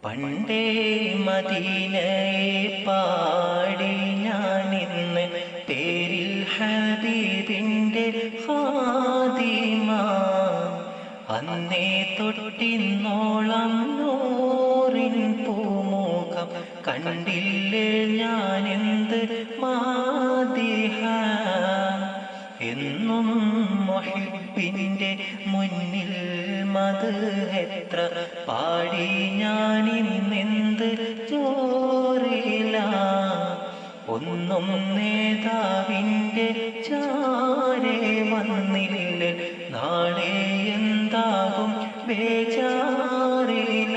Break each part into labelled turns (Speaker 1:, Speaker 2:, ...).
Speaker 1: പണ്ടേ മദീനയെ പാടി ഞാനിന്ന് പേരിൽ ഹബീബിൻ്റെ ഖാദിമ. അന്നേ തൊട്ടിന്നോളം നൂറിൻ പൂമുഖം കണ്ടില്ലേ ഞാനെന്ത് മാദിഹ. എന്നും മുഹിബ്ബിൻ്റെ മുന്നിൽ മദ്ഹെത്ര പാടി ഞാനിന്നെന്ത് ജോറില. ഒന്നും നേതാവിൻ്റെ ചാരെ വന്നില്ല, നാളെ എന്താകും ബേജാറില.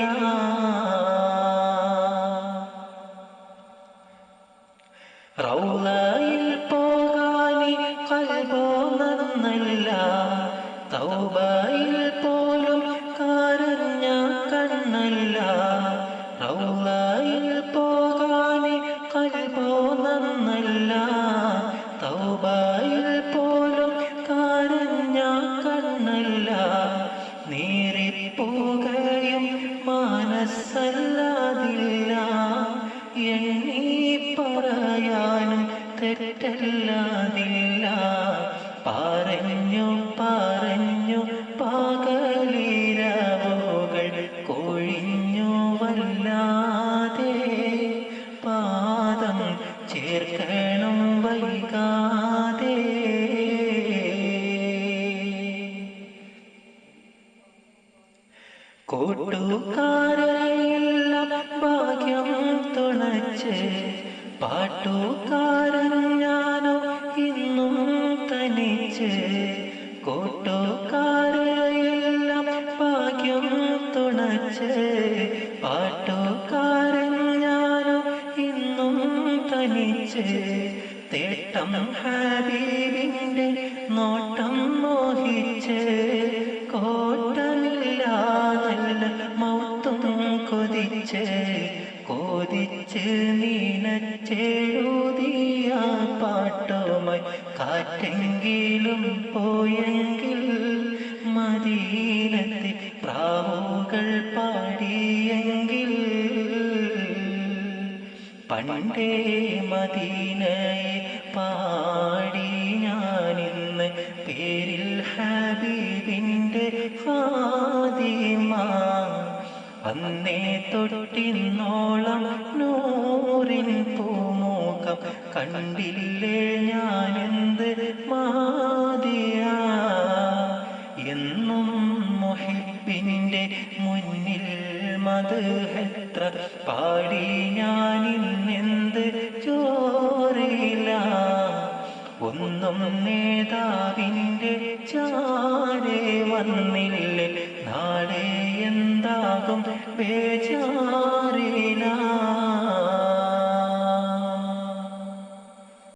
Speaker 1: റൗളയിൽ പോകാനി ഖൽബോ നന്നല്ല, തൗബയിൽ പോലും കരഞ്ഞ കണ്ണല്ല. റൗളയിൽ പോകാനി ഖൽബോ നന്നല്ല, തൗബയിൽ പോലും കരഞ്ഞ കണ്ണല്ല. നീറിപ്പോകയും മനസ്സല്ലാതില്ല, എണ്ണി പറയാനും തെറ്റല്ലാതില്ല. പറഞ്ഞു പറഞ്ഞു പകലിരവുകൾ കൊഴിഞ്ഞു വല്ലാതെ, പാദം ചേർക്കണം വൈകാതെ. കൂട്ടുകാരെയെല്ലാം ഭാഗ്യം തുണച്ച്, പാട്ടുകാരൻ ഞാനോ ഇന്നും തനിച്ച്. കൂട്ടുകാരെയെല്ലാം ഭാഗ്യം തുണച്ച്, പാട്ടുകാരൻ ഞാനോ ഇന്നും തനിച്ച്. തേട്ടം ഹബീബിൻ്റെ നോട്ടം മോഹിച്ച്, കോട്ടമില്ല നല്ല മൗത്തും കൊതിച്ച്. കൊതിച്ച് നീനച്ചെഴുതിയ പാട്ടുമായി കാറ്റെങ്കിലും പോയെങ്കിൽ, മദീനത്തെ പ്രാവുകൾ പാടിയെങ്കിൽ. പണ്ടേ മദീനയെ പാടി ഞാനിന്ന് പേരിൽ ഹബീബിൻ്റെ ഖാദിമ. അന്നേ തൊട്ടിന്നോളം നൂറിൻ പൂമുഖം കണ്ടില്ലേ ഞാനെന്ത് മാദിയ. എന്നും മുഹിബ്ബിൻ്റെ മുന്നിൽ മദ്ഹെത്ര പാടി ഞാനിന്നെന്ത് ജോറില. ഒന്നും നേതാവിൻ്റെ ചാരെ വന്നില്ല, നാളെ എന്താകും ബേജാറില.